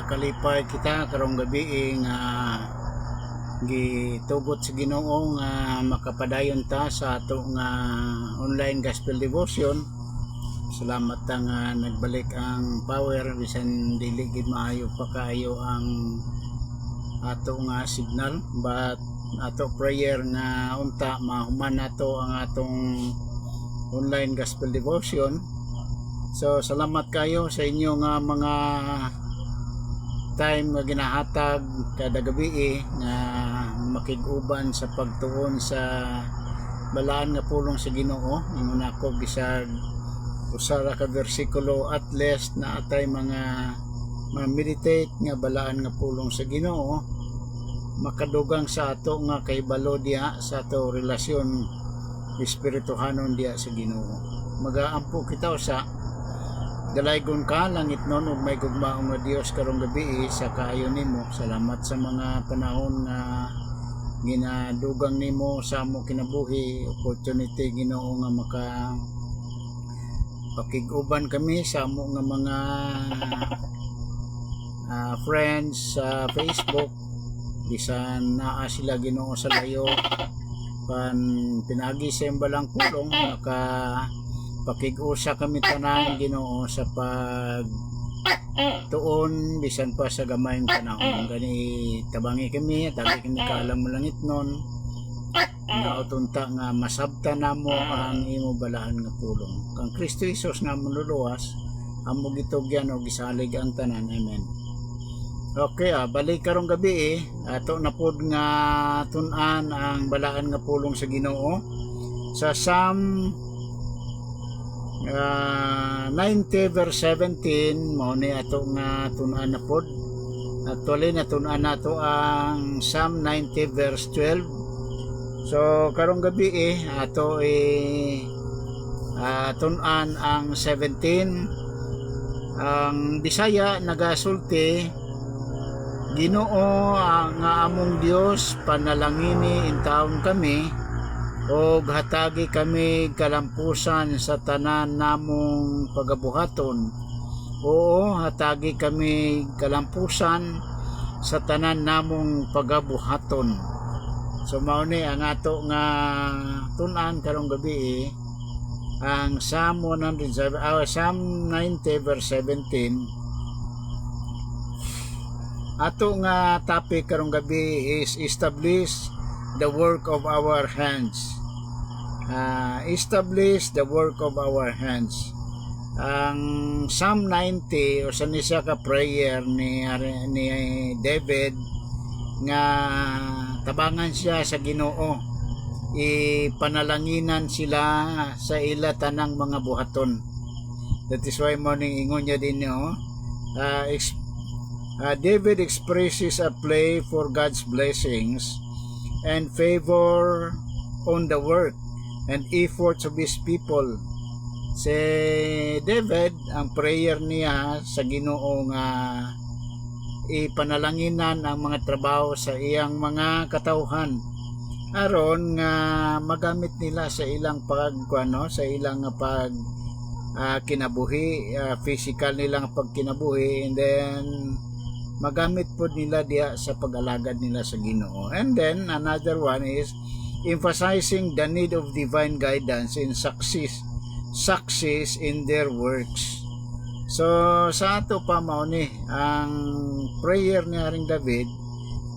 kalipay kita karong gabi nga gitugot sa Ginoo nga makapadayon ta sa ato nga online gospel devotion. Salamat ta nga nagbalik ang power bisan dili gid maayo pa kaayo ang ato nga signal, but ato prayer nga unta mahuman nato ang atong online gospel devotion. So salamat kayo sa inyo nga mga time nga ginahatag kada gabi nga makig-uban sa pagtuon sa balaan nga pulong sa Ginoo. Ingon ako bisag usara ka bersikulo at least na atay mga meditate nga balaan nga pulong sa Ginoo, makadugang sa ato nga kahibalo diha sa ato relasyon espirituhanon diha sa Ginoo. Magaampo kita sa dalaygon ka langit non ug may gugmaong nga Dios karong gabi sa kaayo nimo. Salamat sa mga panahon nga ginadugang nimo sa amo kinabuhi, opportunity Ginoo nga maka pakig-uban kami sa amo nga mga friends sa Facebook, bisan naa sila Ginoo sa layo pan pinagi sa imbalang pulong, maka pakig-usa kami tanan Ginoo sa pag tuon bisan pa sa gamayng panahon gani tabangi kami kaalam mo langit non nautunta nga masabta namo ang imo balaan nga pulong kang Kristo Jesus nga manluluwas amo gitugyan og gisalig ang tanan. Amen. Okay, balik karong gabi ato na pod nga tun-an ang balaan nga pulong sa Ginoo sa Psalm 90 verse 17 mao ni ato nga tun-an na pod. Actually na tun-an nato ang Psalm 90 verse 12. So karong gabi ato tun-an ang 17. Ang Bisaya nagasulti, Ginoo nga among Dios, panalangini intawon kami og hatagi kami kalampusan sa tanan namong pagabuhaton. Oo, hatagi kami kalampusan sa tanan namong pagabuhaton. So mao ni ang ato nga tun-an karong gabi ang Psalm 90 verse 17. Ato nga topic karong gabi is establish the work of our hands. Establish the work of our hands. Ang Psalm 90 o sa nisa ka prayer ni David nga tabangan siya sa Ginoo, ipanalanginan sila sa ila tanang mga buhaton. That is why morning ingon niya din David expresses a plea for God's blessings and favor on the work and efforts of his people. Si David, ang prayer niya sa Ginoo nga ipanalanginan ang mga trabaho sa iyang mga katawhan aron nga magamit nila sa ilang sa ilang pag kinabuhi, physical nilang pagkinabuhi, and then magamit po nila diya sa pag-alagad nila sa Ginoo. And then another one is emphasizing the need of divine guidance in success in their works. So sa ato pa mao ni ang prayer ni Haring David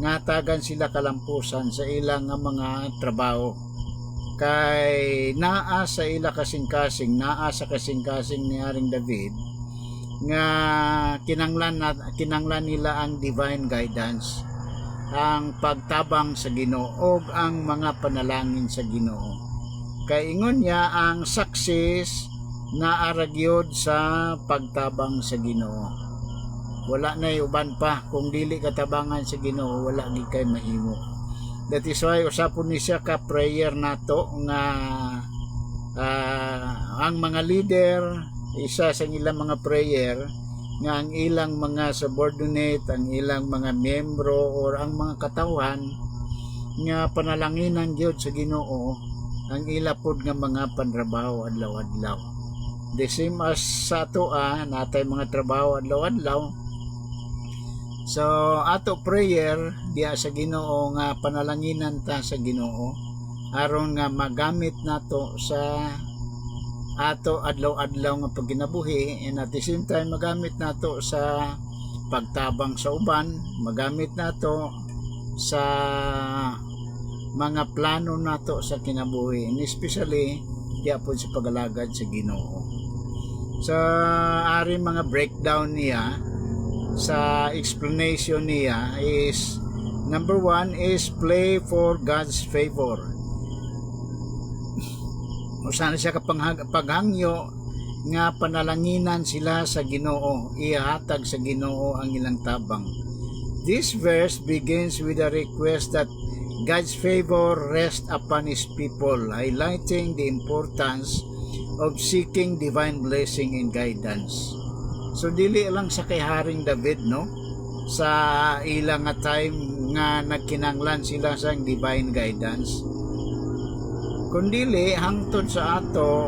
nga tagan sila kalampusan sa ilang mga trabaho kay naa sa ila kasing-kasing ni Haring David nga kinanglan nila ang divine guidance, ang pagtabang sa Ginoo ug ang mga panalangin sa Ginoo. Kay ingon niya ang success na aragyod sa pagtabang sa Ginoo. Wala na uban pa, kung dili katabangan sa Ginoo wala gid kay mahimo. That is why usapon ni siya ka prayer nato nga ang mga leader, isa sa ilang mga prayer nga ang ilang mga subordinate, ang ilang mga membro or ang mga katawhan nga panalanginan gyud sa Ginoo ang ilapod nga mga panrabaho adlaw-adlaw. The same as sa ato natay mga trabaho adlaw-adlaw So ato prayer diya sa Ginoo nga panalanginan ta sa Ginoo aron nga magamit nato sa ato adlaw-adlaw nga pagkinabuhi, and at the same time magamit nato sa pagtabang sa uban, magamit nato sa mga plano nato sa kinabuhi, and especially diya po sa pagalagad sa Ginoo. Sa ari mga breakdown niya sa explanation niya is number 1 is play for God's favor. Usan siya paghangyo nga panalanginan sila sa Ginoo, ihatag sa Ginoo ang ilang tabang. This verse begins with a request that God's favor rest upon His people, highlighting the importance of seeking divine blessing and guidance. So dili lang sa kay Haring David, no, sa ilang nga time nga nagkinanglan sila sa divine guidance, kundili hangtod sa ato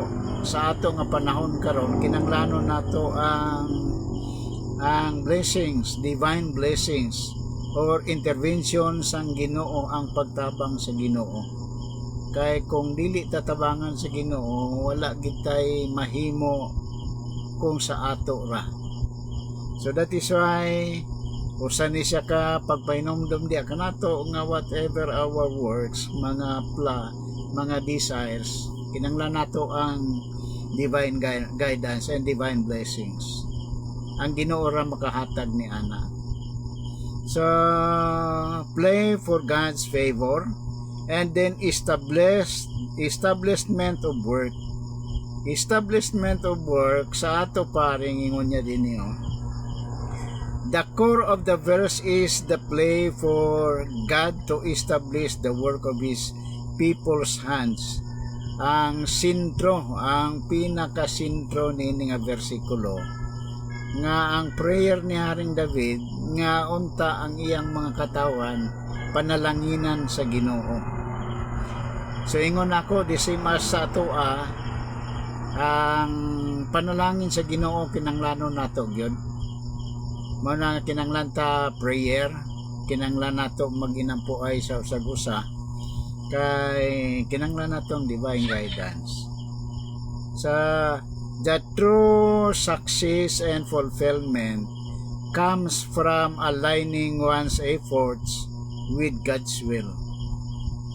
nga panahon karon kinanglanon nato ang blessings, divine blessings or intervention sang Ginoo, ang pagtabang sa Ginoo. Kay kung dili tatabangan sa Ginoo, wala gitay mahimo kung sa ato ra. So that is why usa ni siya ka pagpainomdom diya kanato nga whatever our works, mga desires, kinanglan nato ang divine guidance and divine blessings. Ang Ginoo ra makahatag ni ana. So play for God's favor, and then establishment of work. Establishment of work sa ato paring ingon niya din niyo. The core of the verse is the play for God to establish the work of His people's hands. Ang sintro, ang pinakasintro nini nga bersikulo nga ang prayer ni Haring David nga unta ang iyang mga katawan panalanginan sa Ginoo. So ingon ako di same as sa atoa, ang panalangin sa Ginoo kinanglanon nato gyud. Mao na kinanglan ta prayer, kinanglan nato maginampo ay sa usag-usa, kay kinanglan natong divine guidance. Sa the true success and fulfillment comes from aligning one's efforts with God's will.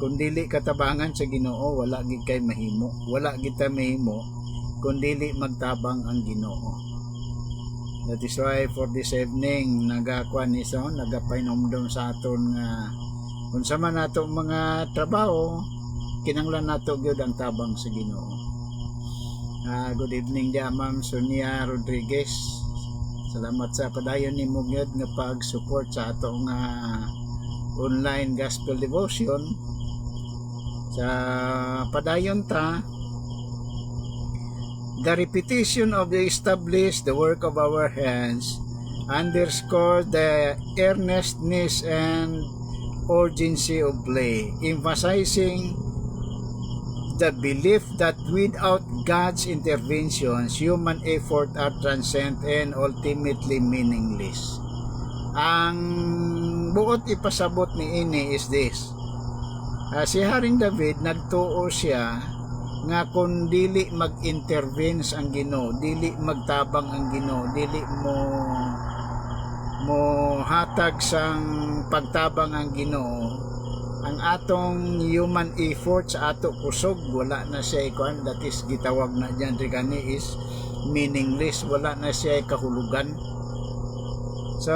Kung dili katabangan sa Ginoo, wala gid kay mahimo, wala gid ta mahimo kung dili magtabang ang Ginoo. That is why for this evening nagakuan iso, nagapainomdom sa aton nga unsa man nato mga trabaho, kinanglan nato gyud ang tabang sa Ginoo. Good evening dia Ma'am Sonia Rodriguez. Salamat sa padayon nimo gyud nga pag-support sa ato nga online gospel devotion. Sa padayon ta, the repetition of the established the work of our hands underscore the earnestness and urgency of play, emphasizing the belief that without God's interventions, human effort are transient and ultimately meaningless. Ang buot ipasabot ni ini is this. Si Haring David nagtuo siya nga kung dili mag-intervene ang Ginoo, dili magtabang ang Ginoo, dili mo hatag sang pagtabang ang Ginoo, ang atong human effort sa ato kusog wala na siya ikuan, that is gitawag na diyan rigani is meaningless, wala na siya kahulugan. So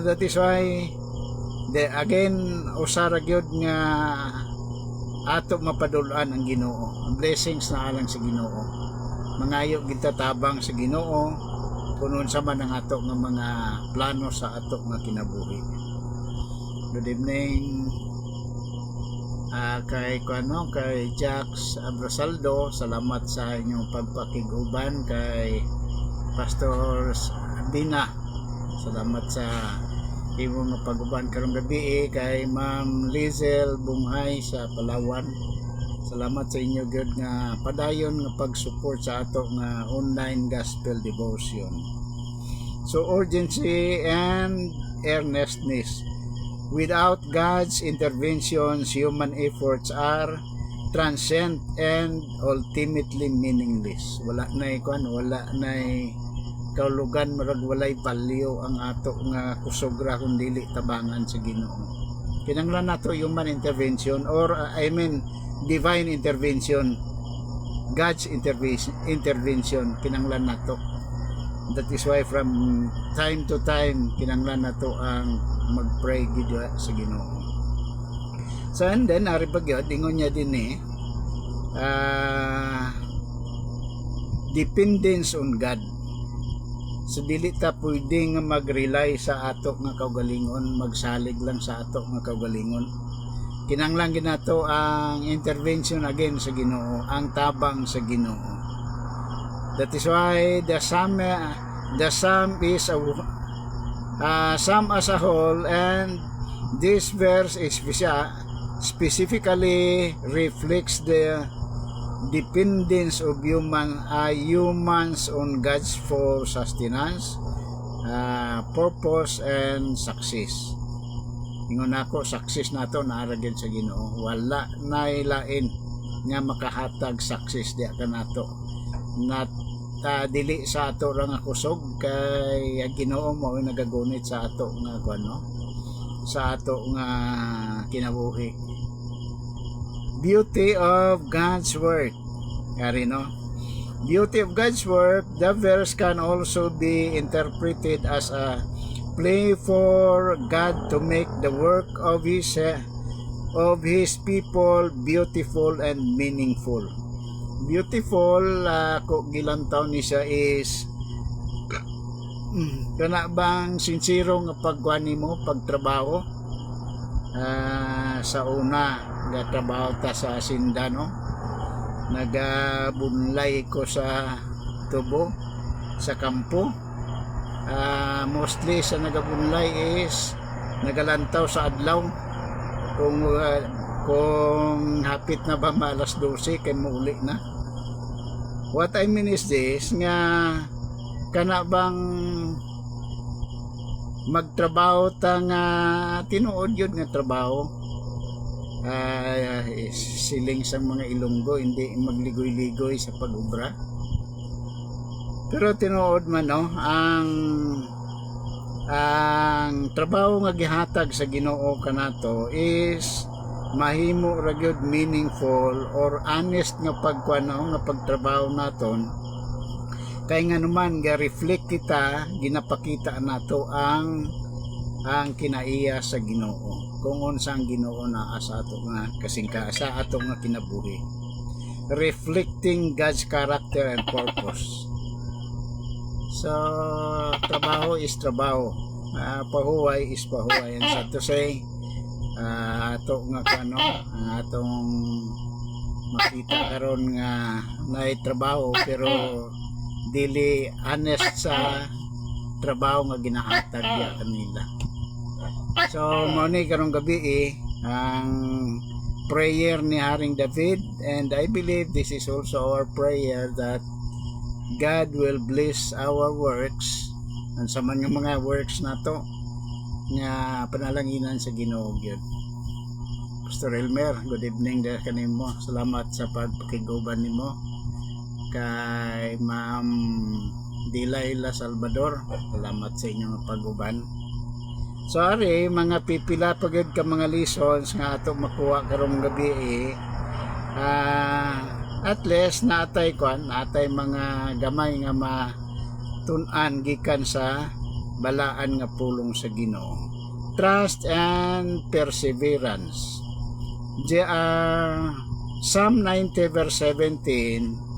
that is why again usara gyud nga ato mapadul-an ang Ginoo, blessings na alang sa Ginoo, mangayo kita tabang sa Ginoo kung unsa man ang ato nga mga plano sa ato nga kinabuhi. Good evening kay Jax Abrasaldo, salamat sa inyong pagpakiguban. Kay Pastor Bina, salamat sa imong pag-uban karong gabi. Kay Ma'am Lizel Bunghay sa Palawan, salamat sa inyo gyud nga padayon nga pag-support sa ato nga online gospel devotion. So urgency and earnestness. Without God's interventions, human efforts are transient and ultimately meaningless. Wala na wala na kaulugan, marag walay palyo ang ato nga kusog ra kun dili tabangan sa Ginoo. Kinahanglan nato human intervention or divine intervention. God's intervention kinahanglan nato. That is why from time to time kinahanglan nato ang mag-pray gid sa Ginoo. So and then ari pagyod ingon niya din dependence on God. So dili ta pwedeng mag-rely sa ato nga kaugalingon, magsalig lang sa ato nga kaugalingon. Kinahanglan gid nato ang intervention again sa Ginoo, ang tabang sa Ginoo. That is why the psalm is psalm as a whole, and this verse is specifically reflects the dependence of humans on God's for sustenance, purpose, and success. Ingon ako, success nato naaragid sa Ginoo. Wala nay lain nga makahatag success diya kanato. Dili sa ato ra nga kusog kay ang Ginoo mao nagagunit sa ato nga sa ato nga kinabuhi. Beauty of God's work. Yari beauty of God's work. The verse can also be interpreted as a plea for God to make the work of His people beautiful and meaningful. Beautiful ko gilantaw ni siya is kana bang sincero nga pagkuan nimo pagtrabaho sa una nga trabaho ta sa asinda nagabunlay ko sa tubo sa kampo. Mostly sa nagabunlay is nagalantaw sa adlaw kung hapit na ba malas 12 kay muuli na. What I mean is this nga kana bang magtrabaho ta nga tinuod yun nga trabaho siling sa mga Ilonggo, hindi magligoy-ligoy sa pag-ubra, pero tinuod man ang trabaho nga gihatag sa Ginoo kanato is mahimo ra gyud meaningful or honest nga pagkuan nga pagtrabaho naton, kay nga naman ga-reflect kita, ginapakita nato ang kinaiya sa Ginoo, kung unsa ang Ginoo naa sa ato nga kasingka sa ato nga kinabuhi, reflecting God's character and purpose. So trabaho is trabaho, pahuway is pahuway, and so to say ato nga ang atong makita karon nga naay trabaho pero dili honest sa trabaho nga ginahatag ya kanila. So mao ni karong gabi ang prayer ni Haring David, and I believe this is also our prayer that God will bless our works, and sa man yung mga works nato nga panalanginan sa Ginoo gyud. Pastor Elmer, good evening da kanimo. Salamat sa pagpakiguban nimo kay Ma'am Dilayla Salvador. Salamat sa inyong paguban. Sorry, mga pipila pagod ka mga lessons nga ato makuha karong gabi at least natay mga gamay nga matun-an gikan sa balaan nga pulong sa Ginoo. Trust and perseverance. Psalm 90 verse 17